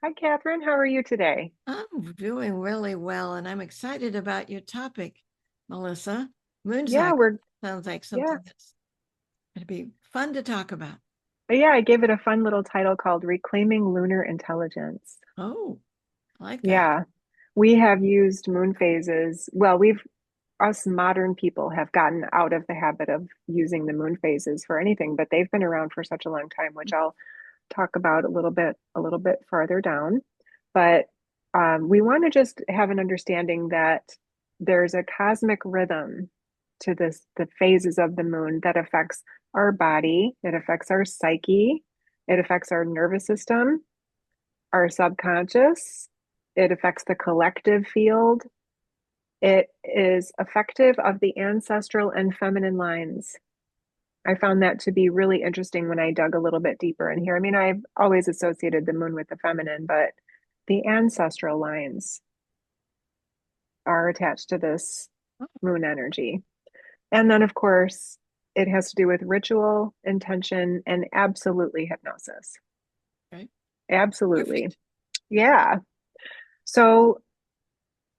Hi, Catherine. How are you today? I'm doing really well, and I'm excited about your topic, Melissa. Moon Yeah, cycle we're sounds like yeah. something that's going to be fun to talk about. Yeah, I gave it a fun little title called Reclaiming Lunar Intelligence. Oh, I like that. Yeah, we have used moon phases. Well, us modern people have gotten out of the habit of using the moon phases for anything, but they've been around for such a long time, which I'll talk about a little bit farther down. But we want to just have an understanding that there's a cosmic rhythm to the phases of the moon that affects our body, it affects our psyche, it affects our nervous system, our subconscious, it affects the collective field. It is effective of the ancestral and feminine lines. I found that to be really interesting when I dug a little bit deeper in here. I mean, I've always associated the moon with the feminine, but the ancestral lines are attached to this moon energy. And then, of course, it has to do with ritual, intention, and absolutely hypnosis. Okay, Absolutely. perfect. Yeah. So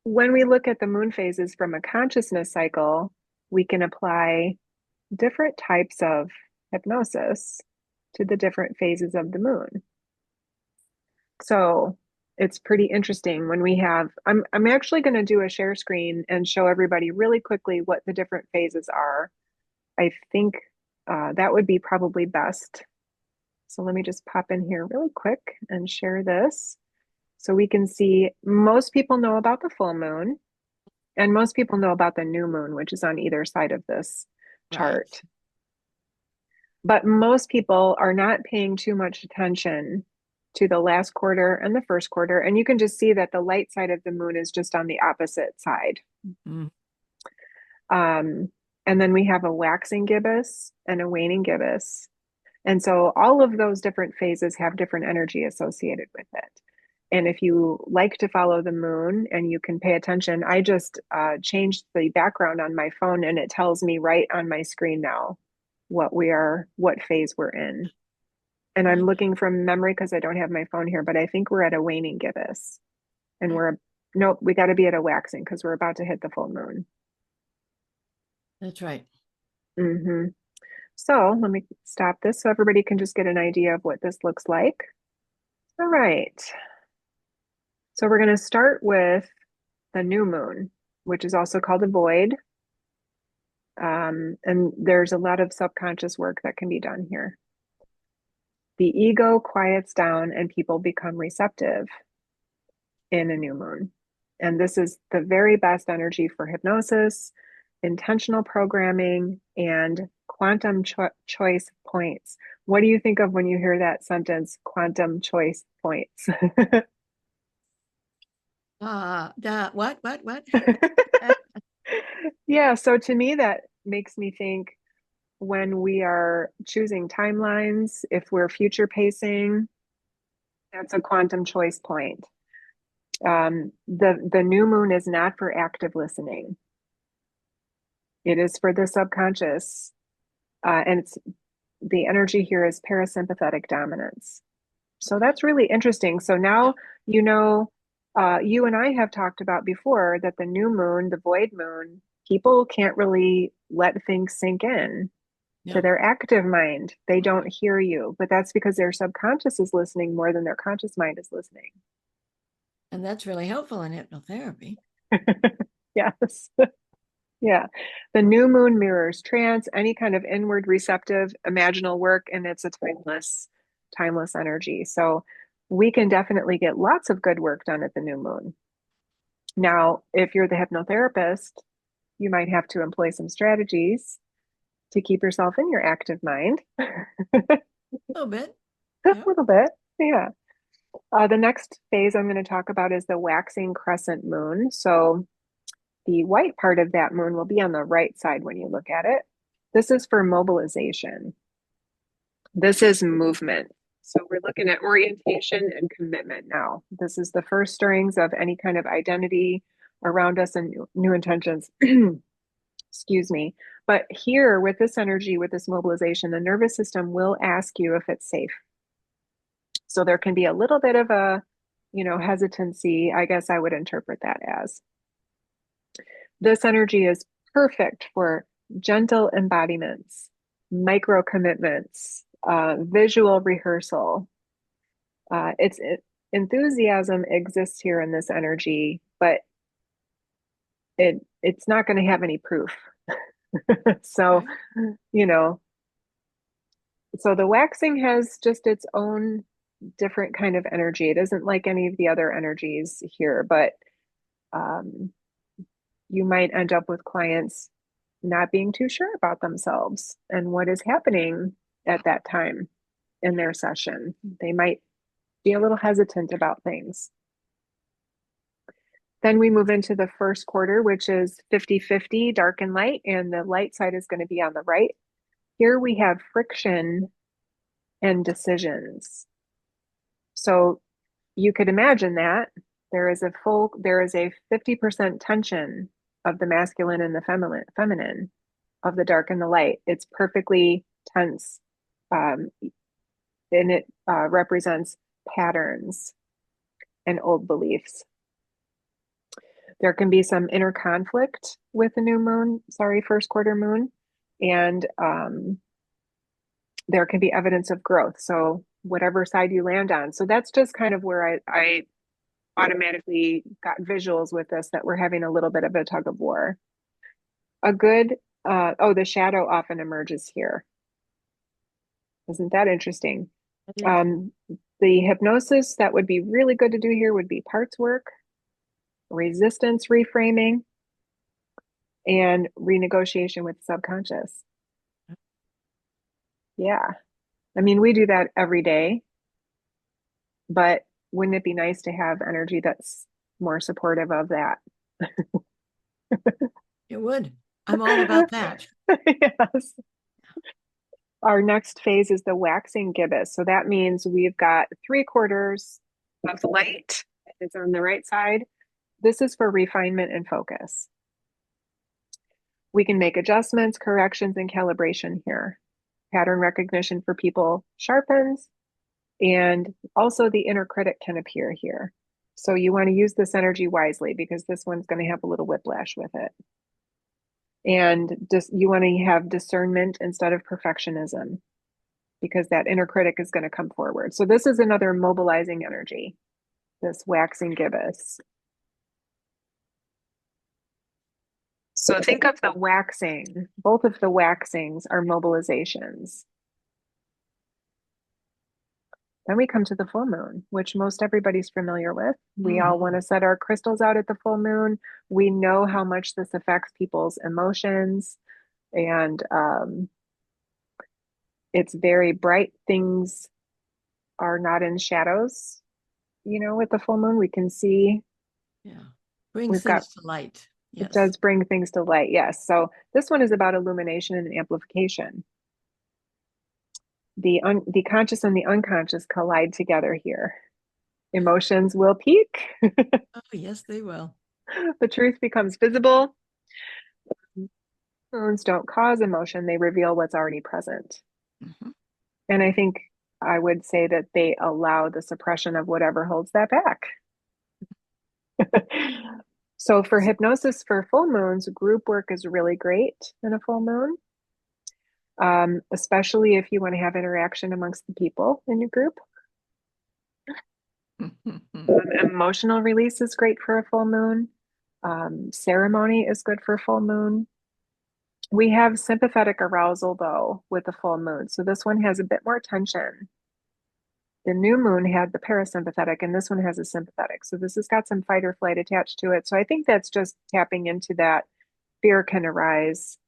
when we look at the moon phases from a consciousness cycle, we can apply different types of hypnosis to the different phases of the moon. So it's pretty interesting when we have, I'm actually going to do a share screen and show everybody really quickly what the different phases are. I think that would be probably best. So let me just pop in here really quick and share this so we can see. Most people know about the full moon, and most people know about the new moon, which is on either side of this Right. chart. But most people are not paying too much attention to the last quarter and the first quarter. And you can just see that the light side of the moon is just on the opposite side. Mm, Um, and then we have a waxing gibbous and a waning gibbous. And so all of those different phases have different energy associated with it. And if you like to follow the moon and you can pay attention, I just changed the background on my phone and it tells me right on my screen now what phase we're in. And I'm right. looking from memory because I don't have my phone here, but I think we're at a waning gibbous. And Right. nope, we got to be at a waxing because we're about to hit the full moon. That's right. hmm So let me stop this so everybody can just get an idea of what this looks like. All right. So we're going to start with the new moon, which is also called a void. And there's a lot of subconscious work that can be done here. The ego quiets down and people become receptive in a new moon. And this is the very best energy for hypnosis, intentional programming, and choice points. What do you think of when you hear that sentence, quantum choice points? What? Yeah, so to me, that makes me think when we are choosing timelines, if we're future pacing, that's a quantum choice point. The new moon is not for active listening. It is for the subconscious, and it's the energy here is parasympathetic dominance. So Okay. that's really interesting. So Yeah. now you and I have talked about before that the new moon, the void moon, people can't really let things sink in to No. their active mind. They don't Right. hear you, but that's because their subconscious is listening more than their conscious mind is listening. And that's really helpful in hypnotherapy. Yes. Yeah. The new moon mirrors trance, any kind of inward receptive imaginal work, and it's a timeless energy. So we can definitely get lots of good work done at the new moon. Now, if you're the hypnotherapist, you might have to employ some strategies to keep yourself in your active mind. A little bit. A Yeah. little bit. Yeah. The next phase I'm going to talk about is the waxing crescent moon. So the white part of that moon will be on the right side when you look at it. This is for mobilization. This is movement. So we're looking at orientation and commitment now. This is the first stirrings of any kind of identity around us and new intentions. Excuse me. But here, with this energy, with this mobilization, the nervous system will ask you if it's safe. So there can be a little bit of a hesitancy, I guess I would interpret that as. This energy is perfect for gentle embodiments, micro commitments, visual rehearsal. Enthusiasm exists here in this energy, but it's not going to have any proof. So, Okay. you know, so the waxing has just its own different kind of energy. It isn't like any of the other energies here, but um, you might end up with clients not being too sure about themselves and what is happening at that time in their session. They might be a little hesitant about things. Then we move into the first quarter, which is 50-50, dark and light, and the light side is going to be on the right. Here we have friction and decisions. So you could imagine that there is a 50% tension of the masculine and the feminine, of the dark and the light. It's perfectly tense. Um, and it represents patterns and old beliefs. There can be some inner conflict with the new moon, first quarter moon, and there can be evidence of growth. So whatever side you land on. So that's just kind of where I automatically got visuals with this, that we're having a little bit of a tug of war. A good, the shadow often emerges here. Isn't that interesting? That is. Um, the hypnosis that would be really good to do here would be parts work, resistance reframing, and renegotiation with subconscious. Yeah. I mean, we do that every day, but wouldn't it be nice to have energy that's more supportive of that? It would. I'm all about that. Yes. Our next phase is the waxing gibbous. So that means we've got 3/4 of the light is on the right side. This is for refinement and focus. We can make adjustments, corrections, and calibration here. Pattern recognition for people sharpens, and also the inner critic can appear here. So you want to use this energy wisely, because this one's going to have a little whiplash with it. And you want to have discernment instead of perfectionism, because that inner critic is going to come forward. So this is another mobilizing energy, this waxing gibbous. So think of the waxing, both of the waxings are mobilizations. Then we come to the full moon, which most everybody's familiar with. We all want Mhm. to set our crystals out at the full moon. We know how much this affects people's emotions, and it's very bright. Things are not in shadows. With the full moon, we can see Yeah. Brings we've got, things to light. it Yes. does bring things to light. Yes. So this one is about illumination and amplification. The conscious and the unconscious collide together here. Emotions will peak. Oh, yes, they will. The truth becomes visible. Wounds don't cause emotion, they reveal what's already present. Mhm. And I think I would say that they allow the suppression of whatever holds that back. So for hypnosis for full moons, group work is really great in a full moon, especially if you want to have interaction amongst the people in your group. Emotional release is great for a full moon. Ceremony is good for full moon. We have sympathetic arousal though with the full moon. So this one has a bit more tension. The new moon had the parasympathetic, and this one has a sympathetic. So this has got some fight or flight attached to it. So I think that's just tapping into that. Fear can arise,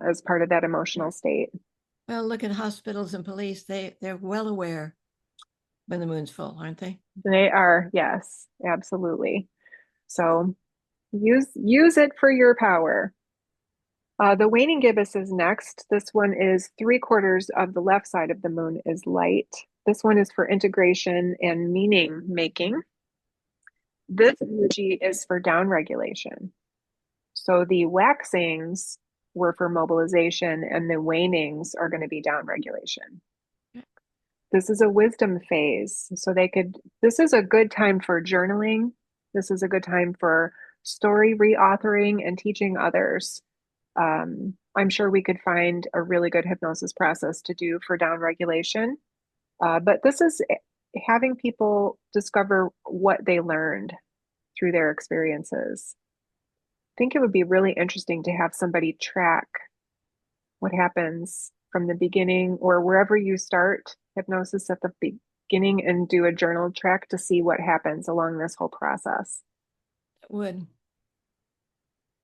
as part of that Yeah. emotional state. Well, look at hospitals and police. They're well aware when the moon's full, aren't they? They are, yes, absolutely. So use it for your power. The waning gibbous is next. This one is 3/4 of the left side of the moon is light. This one is for integration and meaning making. This energy is for down regulation. So the waxings were for mobilization, and the wanings are going to be down regulation. This is a wisdom phase. So this is a good time for journaling. This is a good time for story reauthoring and teaching others. I'm sure we could find a really good hypnosis process to do for down regulation. But this is having people discover what they learned through their experiences. I think it would be really interesting to have somebody track what happens from the beginning or wherever you start hypnosis at the beginning and do a journal track to see what happens along this whole process. Would.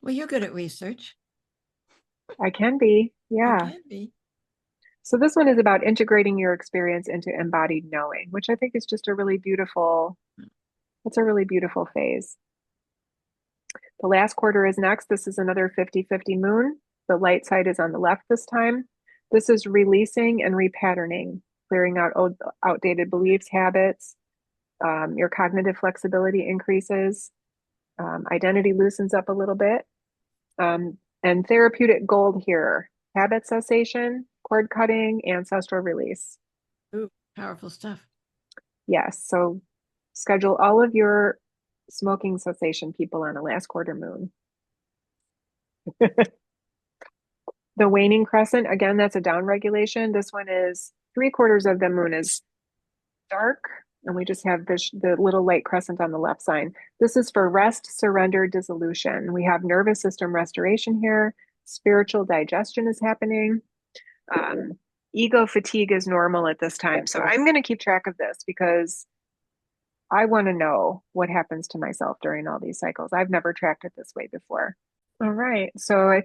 Well, you're good at research. I can be, You yeah. can be. So this one is about integrating your experience into embodied knowing, which I think is just it's a really beautiful phase. The last quarter is next. This is another 50-50 moon. The light side is on the left this time. This is releasing and repatterning, clearing out outdated beliefs, habits. Your cognitive flexibility increases. Identity loosens up a little bit. And therapeutic gold here, habit cessation, cord cutting, ancestral release. Ooh, powerful stuff. Yes. So schedule all of your smoking cessation people on a last quarter moon. The waning crescent, again, that's a down regulation. This one is 3/4 of the moon is dark, and we just have the little light crescent on the left side. This is for rest, surrender, dissolution. We have nervous system restoration here. Spiritual digestion is happening. Um, Ego fatigue is normal at this time. So I'm going to keep track of this because I want to know what happens to myself during all these cycles. I've never tracked it this way before. All right. So I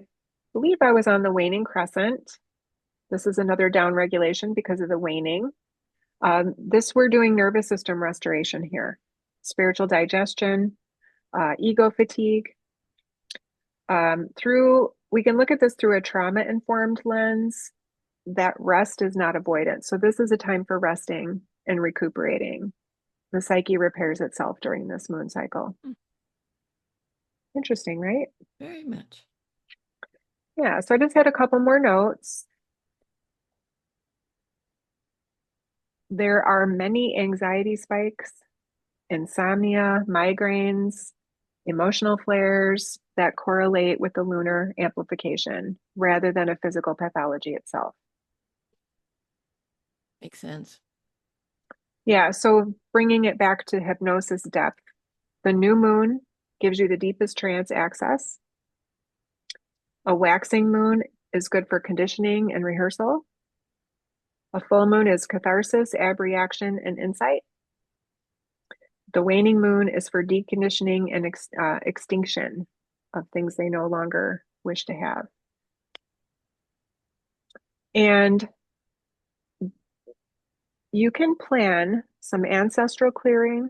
believe I was on the waning crescent. This is another down regulation because of the waning. This we're doing nervous system restoration here, spiritual digestion, ego fatigue. We can look at this through a trauma informed lens. That rest is not avoidance. So this is a time for resting and recuperating. The psyche repairs itself during this moon cycle. Interesting, right? Very much. Yeah, so I just had a couple more notes. There are many anxiety spikes, insomnia, migraines, emotional flares that correlate with the lunar amplification rather than a physical pathology itself. Makes sense. Yeah, so bringing it back to hypnosis depth, the new moon gives you the deepest trance access. A waxing moon is good for conditioning and rehearsal. A full moon is catharsis, abreaction, and insight. The waning moon is for deconditioning and extinction of things they no longer wish to have. And you can plan some ancestral clearing,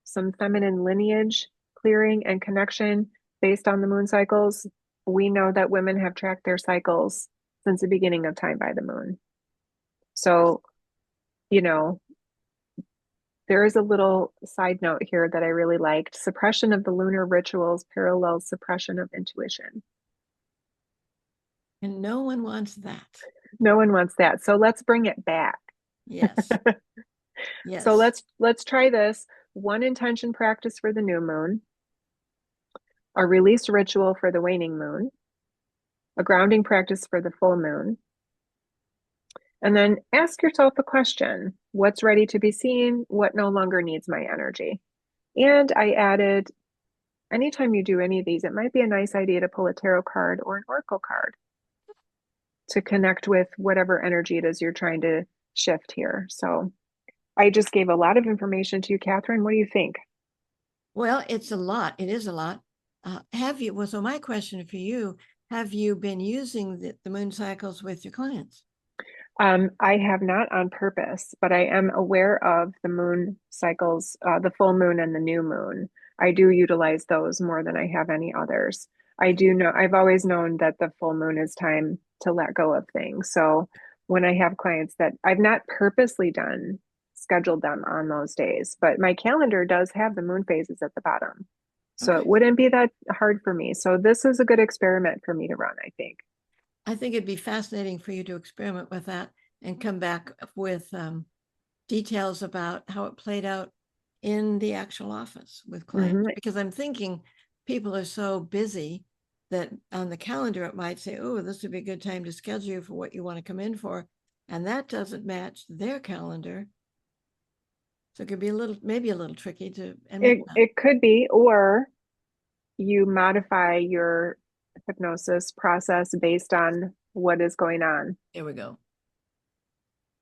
some feminine lineage clearing and connection based on the moon cycles. We know that women have tracked their cycles since the beginning of time by the moon. So, you know, there is a little side note here that I really liked. Suppression of the lunar rituals parallels suppression of intuition. And no one wants that. No one wants that. So let's bring it back. Yes. So Yes. let's try this. One intention practice for the new moon, a release ritual for the waning moon, a grounding practice for the full moon. And then ask yourself a question. What's ready to be seen? What no longer needs my energy? And I added, anytime you do any of these, it might be a nice idea to pull a tarot card or an oracle card to connect with whatever energy it is you're trying to shift here. So I just gave a lot of information to you, Katherine. What do you think? Well, it's a lot. It is a lot. So my question for you, have you been using the moon cycles with your clients? I have not on purpose, but I am aware of the moon cycles, the full moon and the new moon. I do utilize those more than I have any others. I do know, I've always known that the full moon is time to let go of things. So when I have clients that I've not purposely scheduled them on those days, but my calendar does have the moon phases at the bottom. So it Okay. wouldn't be that hard for me. So this is a good experiment for me to run, I think. I think it'd be fascinating for you to experiment with that and come back with details about how it played out in the actual office with clients. Hmm. Because I'm thinking people are so busy that on the calendar it might say, oh, this would be a good time to schedule you for what you want to come in for. And that doesn't match their calendar. So it could be a little, maybe a little tricky to, and maybe not. It could be, or you modify your hypnosis process based on what is going on. There we go.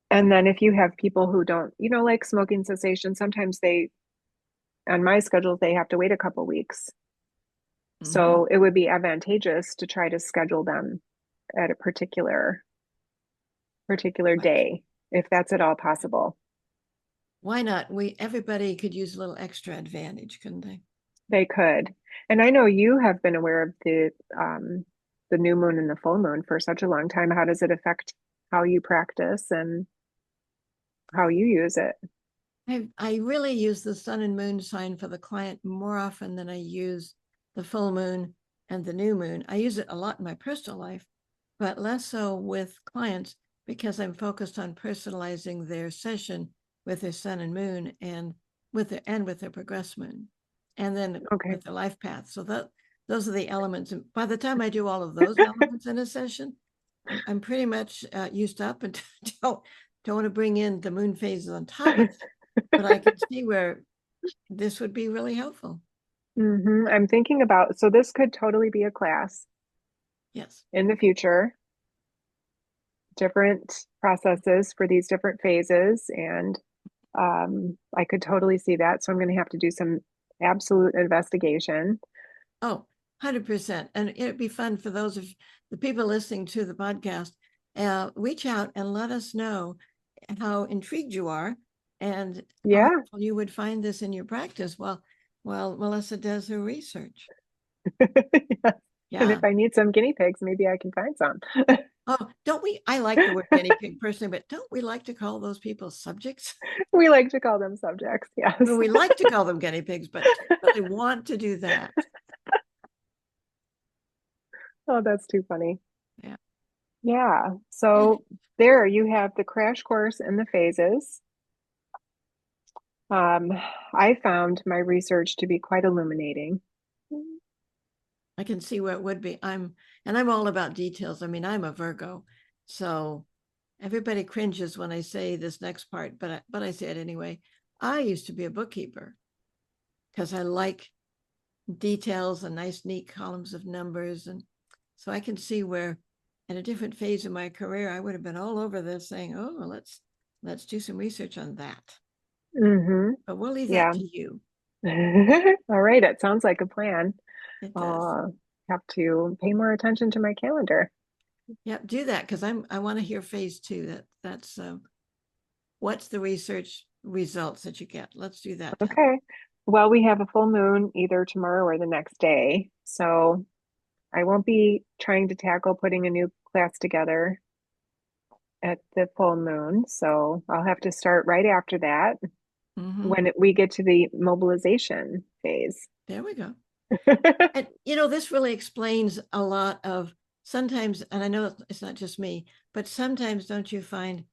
And then if you have people who don't, like smoking cessation, sometimes on my schedules, they have to wait a couple weeks. Mm-hmm. So it would be advantageous to try to schedule them at a particular Right. day, if that's at all possible. Why not? Everybody could use a little extra advantage, couldn't they? They could. And I know you have been aware of the new moon and the full moon for such a long time. How does it affect how you practice and how you use it? I really use the sun and moon sign for the client more often than I use the full moon and the new moon. I use it a lot in my personal life, but less so with clients because I'm focused on personalizing their session with their sun and moon and with their progress moon, and then Okay. with the life path. So those are the elements. And by the time I do all of those elements in a session, I'm pretty much used up and don't want to bring in the moon phases on top of that. But I can see where this would be really helpful. I'm thinking about, so this could totally be a class Yes. in the future, different processes for these different phases. And I could totally see that. So I'm going to have to do some absolute investigation. Oh, 100%. And it'd be fun for those of the people listening to the podcast. Reach out and let us know how intrigued you are and how Yeah. helpful you would find this in your practice while Melissa does her research. Yes. And if Yeah. I need some guinea pigs, maybe I can find some. Oh, don't we? I like the word guinea pig personally, but don't we like to call those people subjects? We like to call them subjects. Well, Yes. we like to call them guinea pigs, but don't really want to do that. Oh, that's too funny. Yeah. Yeah. Yeah. So there you have the crash course and the phases. Um, I found my research to be quite illuminating. I can see where it would be. I'm all about details. I mean, I'm a Virgo, so everybody cringes when I say this next part, but I say it anyway. I used to be a bookkeeper because I like details and nice, neat columns of numbers, and so I can see where, at a different phase of my career, I would have been all over this, saying, "Oh, let's do some research on that." Hmm. But we'll leave that Yeah. to you. All right. It sounds like a plan. It does. I'll have to pay more attention to my calendar. Yeah, do that because I want to hear phase two. That's what's the research results that you get? Let's do that. Tell. Okay. Well, we have a full moon either tomorrow or the next day. So I won't be trying to tackle putting a new class together at the full moon. So I'll have to start right after that Mm-hmm. when we get to the mobilization phase. There we go. And this really explains a lot of sometimes, and I know it's not just me, but sometimes don't you find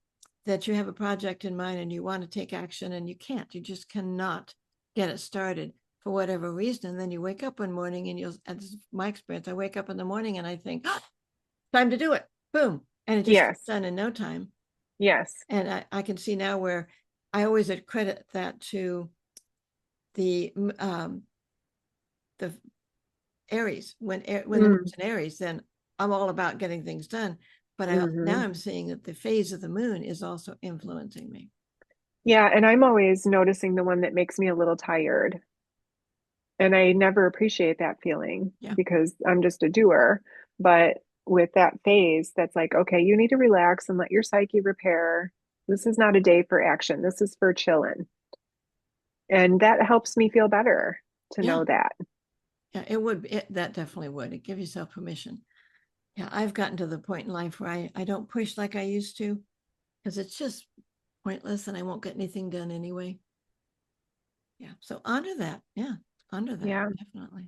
that you have a project in mind and you want to take action and you can't, you just cannot get it started for whatever reason. And then you wake up one morning and this is my experience. I wake up in the morning and I think, time to do it. Boom. And it just gets Yes. done in no time. Yes. And I can see now where I always credit that to the the Aries. When the Mm, moon's in Aries, then I'm all about getting things done. But now hmm. I'm seeing that the phase of the moon is also influencing me. Yeah. And I'm always noticing the one that makes me a little tired. And I never appreciate that feeling Yeah. because I'm just a doer. But with that phase, that's like, okay, you need to relax and let your psyche repair. This is not a day for action. This is for chilling. And that helps me feel better to Yeah. know that. Yeah. That definitely would. Give yourself permission. Yeah. I've gotten to the point in life where I don't push like I used to because it's just pointless and I won't get anything done anyway. Yeah. So honor that. Yeah. Honor that. Yeah. Definitely.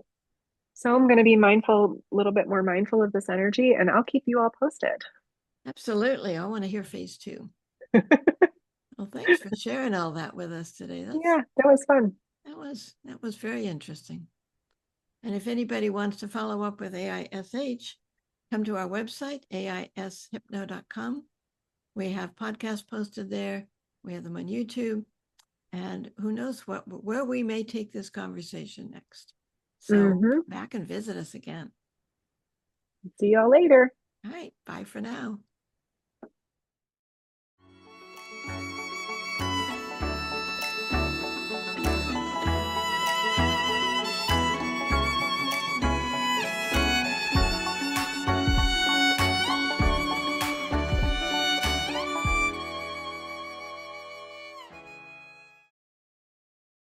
So I'm going to be mindful, a little bit more mindful of this energy, and I'll keep you all posted. Absolutely. I want to hear phase two. Well, thanks for sharing all that with us today. Yeah, that was fun. That was very interesting. And if anybody wants to follow up with AISH, come to our website, aishypno.com. We have podcasts posted there. We have them on YouTube. And who knows where we may take this conversation next. So Hmm. come back and visit us again. See y'all later. All right. Bye for now.